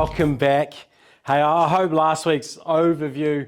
welcome back. Hey, I hope last week's overview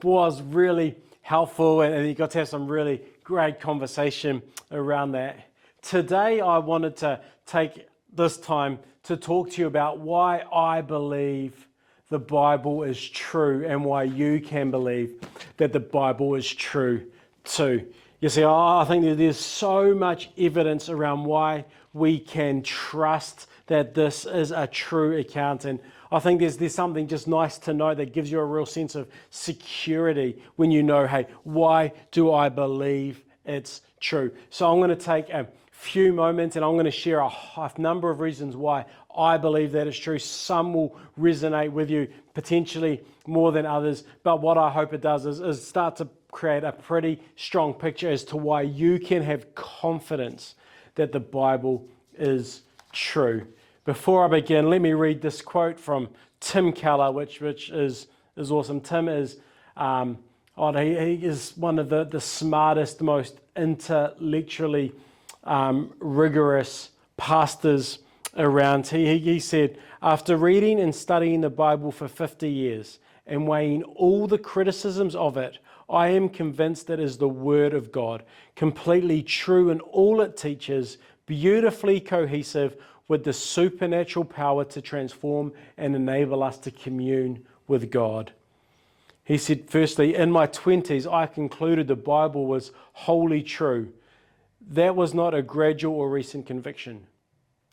was really helpful and you got to have some really great conversation around that. Today, I wanted to take this time to talk to you about why I believe the Bible is true and why you can believe that the Bible is true too. You see, I think that there's so much evidence around why we can trust that this is a true account. And I think there's something just nice to know that gives you a real sense of security when you know, hey, why do I believe it's true? So I'm going to take a few moments and I'm going to share a number of reasons why I believe that it's true. Some will resonate with you potentially more than others, but what I hope it does is start to create a pretty strong picture as to why you can have confidence that the Bible is true. Before I begin, let me read this quote from Tim Keller, which is awesome. Tim is he is one of the smartest, most intellectually rigorous pastors around. He said, after reading and studying the Bible for 50 years and weighing all the criticisms of it, I am convinced it is the Word of God, completely true in all it teaches, beautifully cohesive, with the supernatural power to transform and enable us to commune with God. He said, firstly, in my 20s, I concluded the Bible was wholly true. That was not a gradual or recent conviction.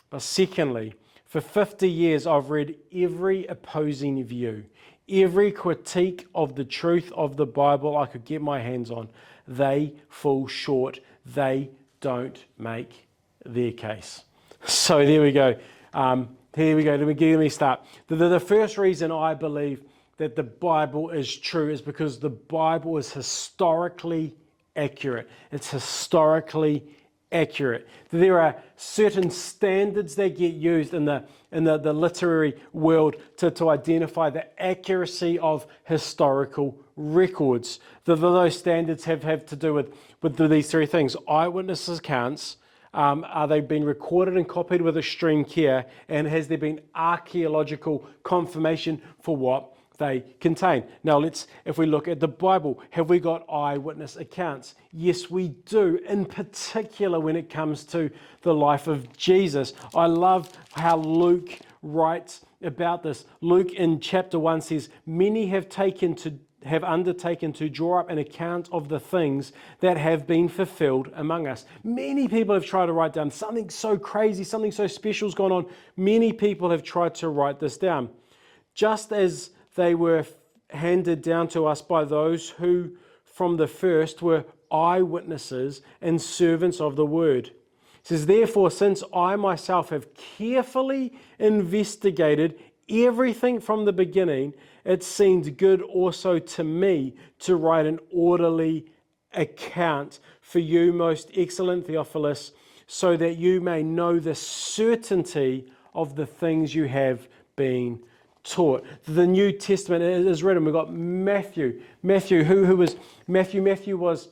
But secondly, for 50 years, I've read every opposing view, every critique of the truth of the Bible I could get my hands on. They fall short. They don't make their case. So there we go. Let me start. The first reason I believe that the Bible is true is because the Bible is historically accurate. It's historically accurate. There are certain standards that get used in the literary world to identify the accuracy of historical records. Those standards have to do with these three things: eyewitness accounts. Are they being recorded and copied with extreme care? And has there been archaeological confirmation for what they contain? Now, if we look at the Bible, have we got eyewitness accounts? Yes, we do, in particular when it comes to the life of Jesus. I love how Luke writes about this. Luke in chapter 1 says, many have undertaken to draw up an account of the things that have been fulfilled among us. Many people have tried to write down something so crazy, something so special has gone on. Many people have tried to write this down, just as they were handed down to us by those who from the first were eyewitnesses and servants of the word. It says, therefore, since I myself have carefully investigated everything from the beginning, it seemed good also to me to write an orderly account for you, most excellent Theophilus, so that you may know the certainty of the things you have been taught. The New Testament is written. We've got Matthew. Who was Matthew? Matthew was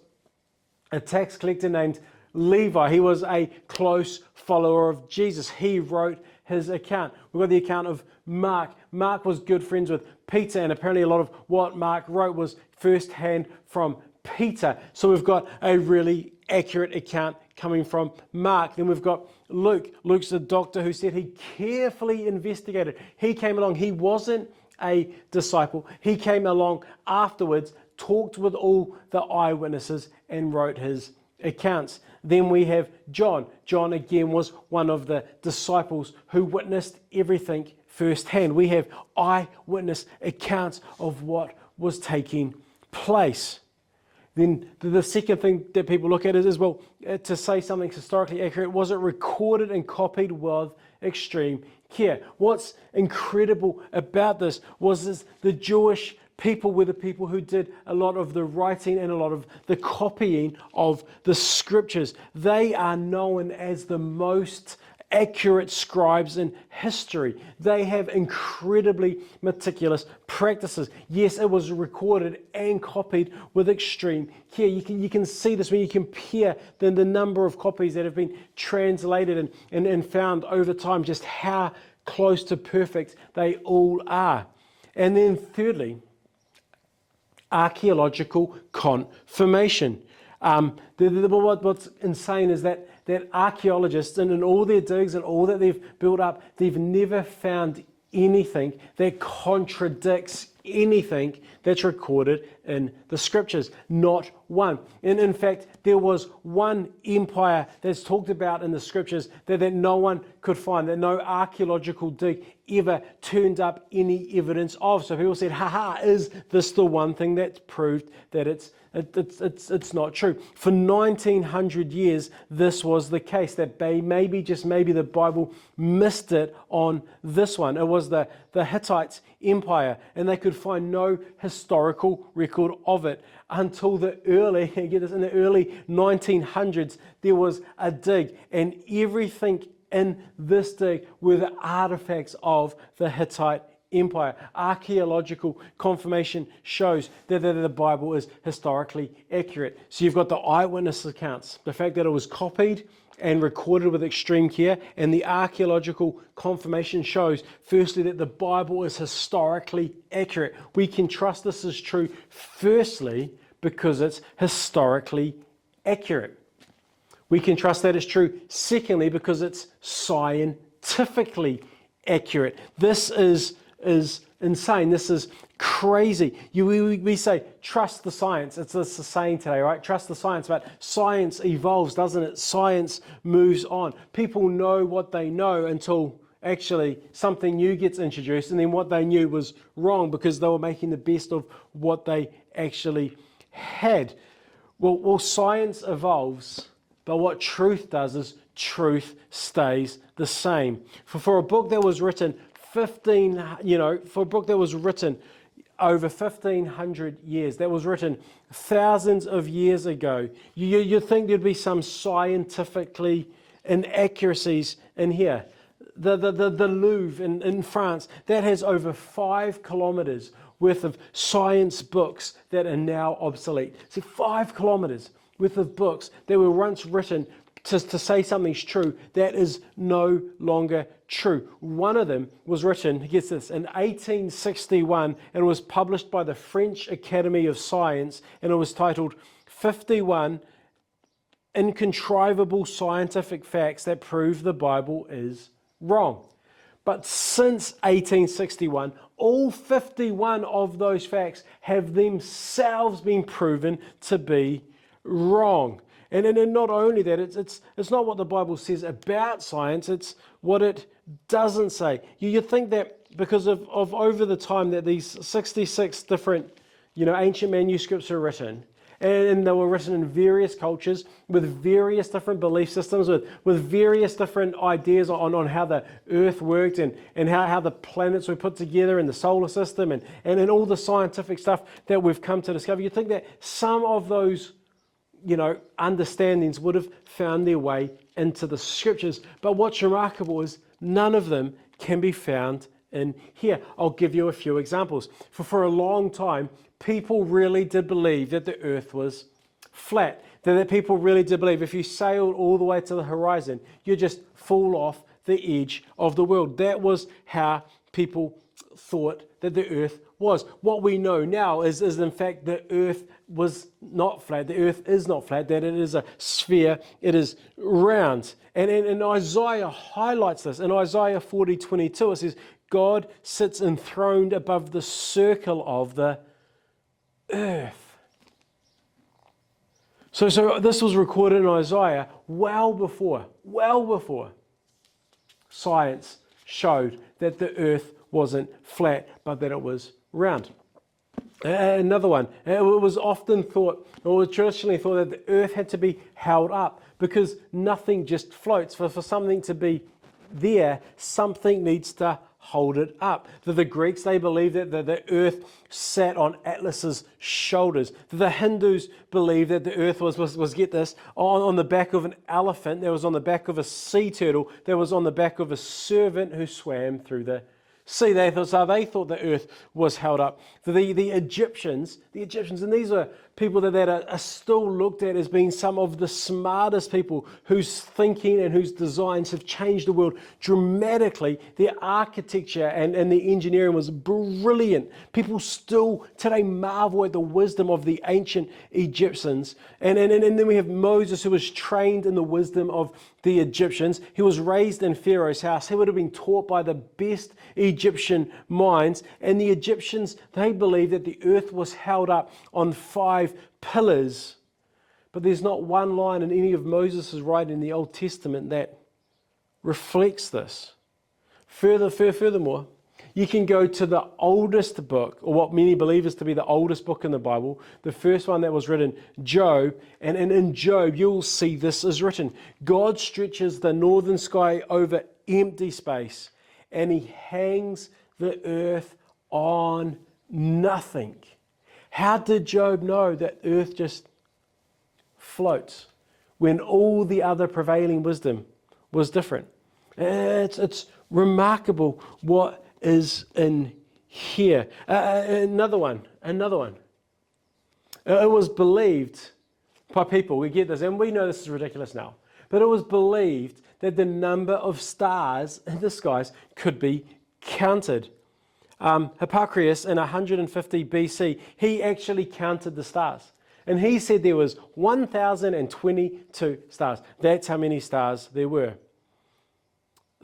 a tax collector named Levi. He was a close follower of Jesus. He wrote his account. We've got the account of Mark. Mark was good friends with Peter, and apparently a lot of what Mark wrote was firsthand from Peter. So we've got a really accurate account coming from Mark. Then we've got Luke. Luke's a doctor who said he carefully investigated. He came along. He wasn't a disciple. He came along afterwards, talked with all the eyewitnesses, and wrote his accounts. Then we have John. John again was one of the disciples who witnessed everything firsthand. We have eyewitness accounts of what was taking place. Then the second thing that people look at is, well, to say something's historically accurate, was it recorded and copied with extreme care? What's incredible about this was the Jewish people were the people who did a lot of the writing and a lot of the copying of the scriptures. They are known as the most accurate scribes in history. They have incredibly meticulous practices. Yes, it was recorded and copied with extreme care. You can see this when you compare the number of copies that have been translated and found over time, just how close to perfect they all are. And then thirdly, archaeological confirmation. What's insane is that archaeologists, and in all their digs and all that they've built up, they've never found anything that contradicts anything that's recorded in the scriptures. Not one. And in fact, there was one empire that's talked about in the scriptures that no one could find, that no archaeological dig ever turned up any evidence of. So people said, is this the one thing that's proved that it's not true? For 1900 years, this was the case, that maybe the Bible missed it on this one. It was the Hittite Empire, and they could find no historical record of it until in the early 1900s, there was a dig, and everything in this dig were the artifacts of the Hittite Empire. Archaeological confirmation shows that the Bible is historically accurate. So you've got the eyewitness accounts, the fact that it was copied and recorded with extreme care, and the archaeological confirmation shows, firstly, that the Bible is historically accurate. We can trust this is true, firstly, because it's historically accurate. We can trust that it's true, secondly, because it's scientifically accurate. This is insane. This is crazy. We say, trust the science. It's a saying today, right? Trust the science. But science evolves, doesn't it? Science moves on. People know what they know until actually something new gets introduced, and then what they knew was wrong because they were making the best of what they actually had. Well, science evolves, but what truth does is truth stays the same. For a book that was written over 1,500 years, that was written thousands of years ago, you'd think there'd be some scientifically inaccuracies in here. The Louvre in France, that has over 5 kilometers worth of science books that are now obsolete. So 5 kilometers worth of books that were once written to say something's true that is no longer true. One of them was written, get this, in 1861, and it was published by the French Academy of Science, and it was titled 51 Incontrivable Scientific Facts That Prove the Bible is Wrong. But since 1861, all 51 of those facts have themselves been proven to be wrong. And not only that, it's not what the Bible says about science, it's what it doesn't say. You think that because of over the time that these 66 different ancient manuscripts are written, and they were written in various cultures with various different belief systems, with various different ideas on how the earth worked and how the planets were put together in the solar system and all the scientific stuff that we've come to discover. You think that some of those understandings would have found their way into the scriptures. But what's remarkable is none of them can be found in here. I'll give you a few examples. For a long time, people really did believe that the earth was flat. That people really did believe if you sailed all the way to the horizon, you just fall off the edge of the world. That was how people thought that the earth was. What we know now is in fact the earth was not flat. The earth is not flat, that it is a sphere, it is round. And Isaiah highlights this. In Isaiah 40:22, it says, God sits enthroned above the circle of the earth. So this was recorded in Isaiah well before science showed that the earth wasn't flat, but that it was round. Another one, it was often thought, or was traditionally thought, that the earth had to be held up because nothing just floats. For something to be there, something needs to hold it up. The Greeks, they believed that the earth sat on Atlas's shoulders. The Hindus believed that the earth was get this, on the back of an elephant, that was on the back of a sea turtle, that was on the back of a servant who swam through the sea. They thought the earth was held up. The Egyptians, and these are people that are still looked at as being some of the smartest people whose thinking and whose designs have changed the world dramatically. Their architecture and the engineering was brilliant. People still today marvel at the wisdom of the ancient Egyptians. And then we have Moses, who was trained in the wisdom of the Egyptians. He was raised in Pharaoh's house. He would have been taught by the best Egyptian minds. And the Egyptians, they believed that the earth was held up on 5 pillars. But there's not one line in any of Moses' writing in the Old Testament that reflects this. Furthermore, you can go to the oldest book, or what many believe is to be the oldest book in the Bible, the first one that was written, Job. And in Job, you'll see this is written. God stretches the northern sky over empty space, and he hangs the earth on nothing. How did Job know that earth just floats when all the other prevailing wisdom was different? It's remarkable what is in here. Another one. It was believed by people, we get this, and we know this is ridiculous now, but it was believed that the number of stars in the skies could be counted. Hipparchus in 150 BC, he actually counted the stars. And he said there was 1,022 stars. That's how many stars there were.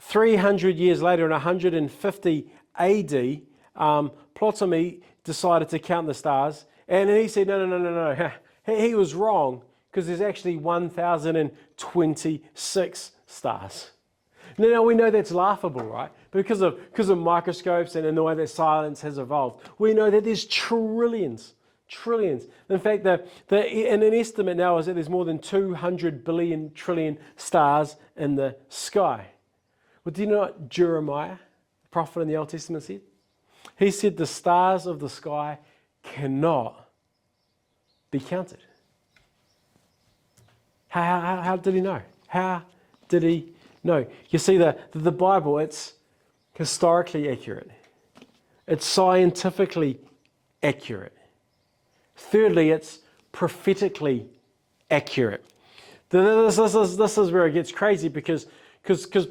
300 years later, in 150 AD, Ptolemy decided to count the stars, and he said, no. He was wrong, because there's actually 1,026 stars. Now we know that's laughable, right? Because of microscopes and in the way that science has evolved, we know that there's trillions. In fact, in an estimate now is that there's more than 200 billion trillion stars in the sky. Well, do you know what Jeremiah, the prophet in the Old Testament, said? He said the stars of the sky cannot be counted. How did he know? How did he know? You see, the Bible, it's historically accurate. It's scientifically accurate. Thirdly, it's prophetically accurate. This is where it gets crazy, because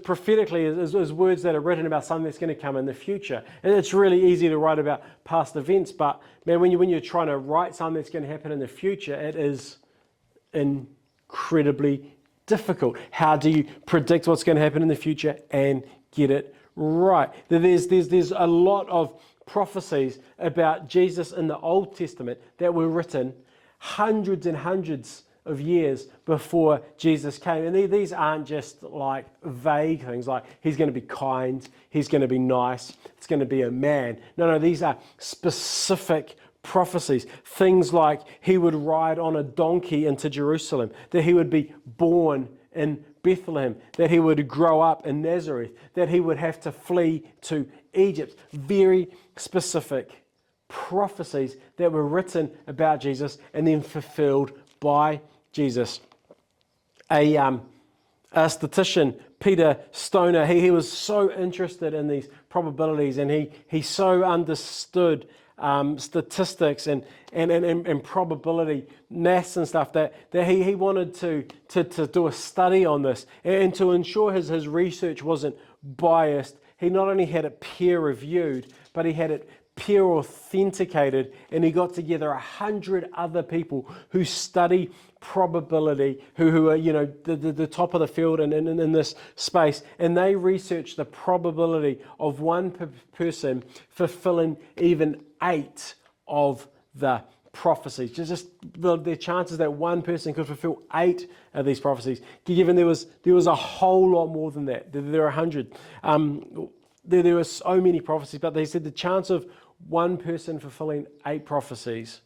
prophetically is words that are written about something that's going to come in the future. And it's really easy to write about past events, but man, when you're trying to write something that's going to happen in the future, it is incredibly difficult. How do you predict what's going to happen in the future and get it right? There's a lot of prophecies about Jesus in the Old Testament that were written hundreds and hundreds of years before Jesus came. And these aren't just like vague things like he's going to be kind, he's going to be nice, it's going to be a man. No, these are specific prophecies. Things like he would ride on a donkey into Jerusalem, that he would be born in Bethlehem, that he would grow up in Nazareth, that he would have to flee to Egypt. Very specific prophecies that were written about Jesus and then fulfilled by Jesus. A statistician, Peter Stoner, he was so interested in these probabilities, and he so understood statistics and probability, maths and stuff, that he wanted to do a study on this, and to ensure his research wasn't biased. He not only had it peer reviewed, but he had it peer authenticated, and he got together 100 other people who study probability, who are the top of the field in this space, and they researched the probability of one person fulfilling even 8 of the prophecies. Just the chances that one person could fulfill 8 of these prophecies, given there was a whole lot more than that. There are 100. There were so many prophecies, but they said the chance of one person fulfilling 8 prophecies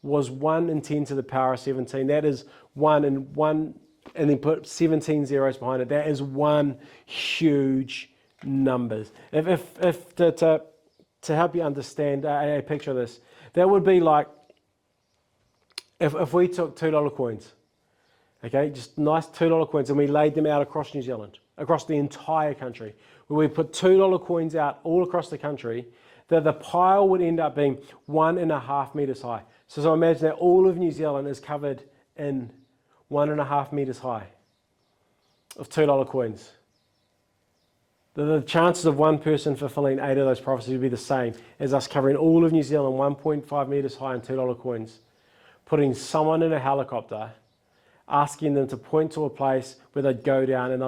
was 1 in 10 to the power of 17. That is 1 in 1, and then put 17 zeros behind it. That is one huge number. If to help you understand a picture of this, that would be like if we took $2 coins, okay, just nice $2 coins, and we laid them out across New Zealand, across the entire country, where we put $2 coins out all across the country, that the pile would end up being 1.5 meters high. So imagine that all of New Zealand is covered in 1.5 meters high of $2 coins. The chances of one person fulfilling 8 of those prophecies would be the same as us covering all of New Zealand 1.5 meters high in $2 coins, putting someone in a helicopter, asking them to point to a place where they'd go down and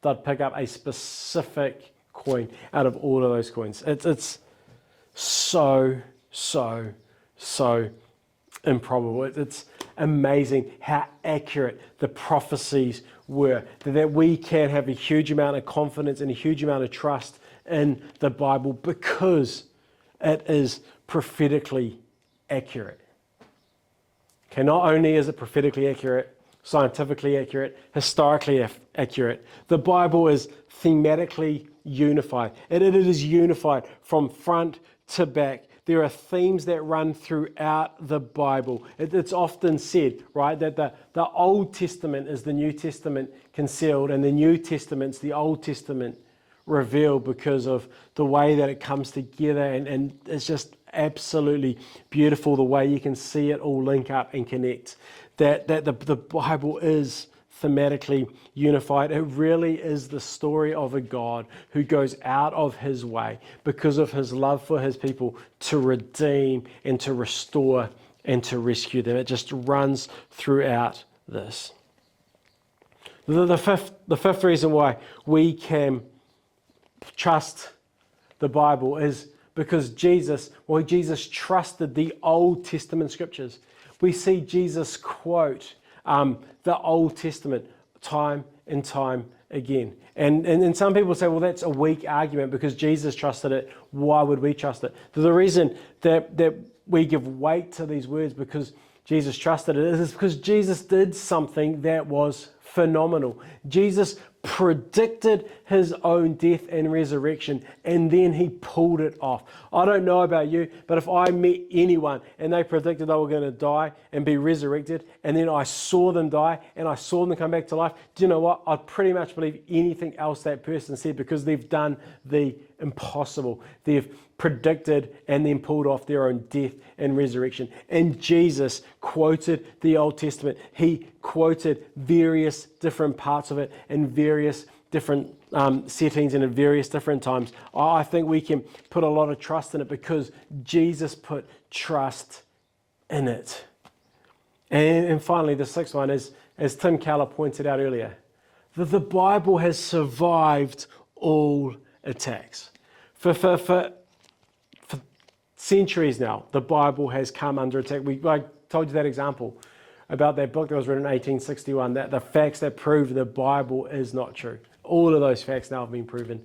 they'd pick up a specific coin out of all of those coins. It's so improbable. It's amazing how accurate the prophecies were, that we can have a huge amount of confidence and a huge amount of trust in the Bible because it is prophetically accurate. Okay, not only is it prophetically accurate, scientifically accurate, historically accurate, the Bible is thematically unified. It is unified from front to back. There are themes that run throughout the Bible. It's often said, right, that the Old Testament is the New Testament concealed and the New Testament's the Old Testament revealed because of the way that it comes together, and it's just absolutely beautiful the way you can see it all link up and connect. That the Bible is thematically unified. It really is the story of a God who goes out of his way because of his love for his people to redeem and to restore and to rescue them. It just runs throughout this. The fifth reason why we can trust the Bible is because Jesus trusted the Old Testament scriptures. We see Jesus quote the Old Testament time and time again. And some people say, well, that's a weak argument because Jesus trusted it. Why would we trust it? The reason that we give weight to these words because Jesus trusted it is because Jesus did something that was phenomenal. Jesus predicted his own death and resurrection, and then he pulled it off. I don't know about you, but if I met anyone and they predicted they were going to die and be resurrected, and then I saw them die and I saw them come back to life, do you know what? I'd pretty much believe anything else that person said because they've done the impossible. They've predicted and then pulled off their own death and resurrection. And Jesus quoted the Old Testament. He quoted various different parts of it in various different settings and at various different times. I think we can put a lot of trust in it because Jesus put trust in it. And finally, the sixth one is, as Tim Keller pointed out earlier, that the Bible has survived all attacks. For centuries now, the Bible has come under attack. I told you that example about that book that was written in 1861, that the facts that prove the Bible is not true. All of those facts now have been proven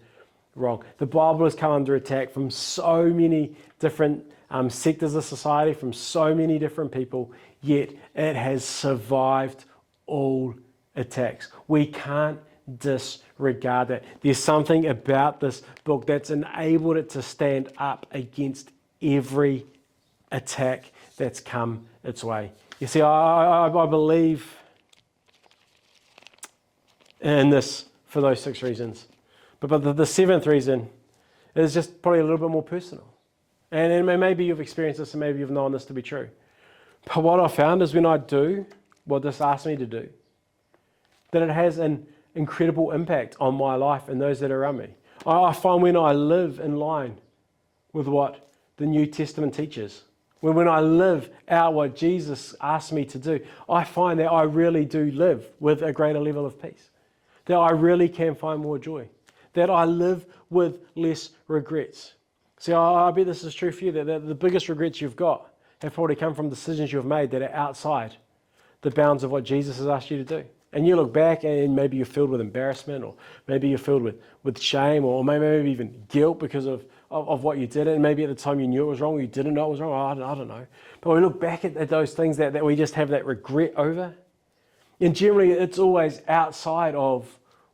wrong. The Bible has come under attack from so many different sectors of society, from so many different people, yet it has survived all attacks. We can't disregard that. There's something about this book that's enabled it to stand up against every attack that's come its way. You see, I believe in this for those 6 reasons. But the 7th reason is just probably a little bit more personal. And maybe you've experienced this and maybe you've known this to be true. But what I found is when I do what this asks me to do, that it has an incredible impact on my life and those that are around me. I find when I live in line with what the New Testament teaches, when I live out what Jesus asked me to do, I find that I really do live with a greater level of peace, that I really can find more joy, that I live with less regrets. See, I bet this is true for you, that the biggest regrets you've got have probably come from decisions you've made that are outside the bounds of what Jesus has asked you to do. And you look back and maybe you're filled with embarrassment, or maybe you're filled with shame, or maybe even guilt because of what you did. And maybe at the time you knew it was wrong or you didn't know it was wrong. I don't know. But we look back at those things that we just have that regret over. And generally it's always outside of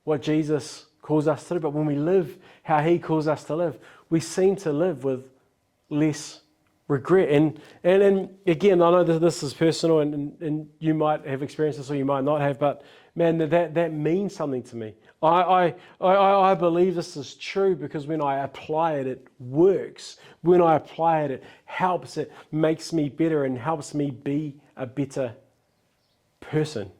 what Jesus calls us to do. But when we live how he calls us to live, we seem to live with less regret. And again, I know that this is personal, and you might have experienced this or you might not have, but man, that means something to me. I believe this is true because when I apply it, it works. When I apply it, it helps. It makes me better and helps me be a better person.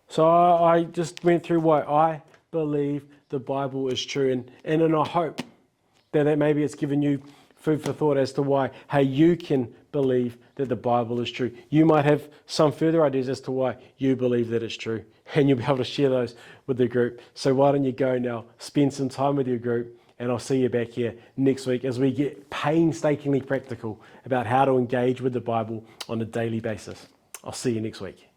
So I just went through why I believe the Bible is true, and I hope that maybe it's given you food for thought as to why, hey, you can believe that the Bible is true. You might have some further ideas as to why you believe that it's true, and you'll be able to share those with the group. So why don't you go now, spend some time with your group, and I'll see you back here next week as we get painstakingly practical about how to engage with the Bible on a daily basis. I'll see you next week.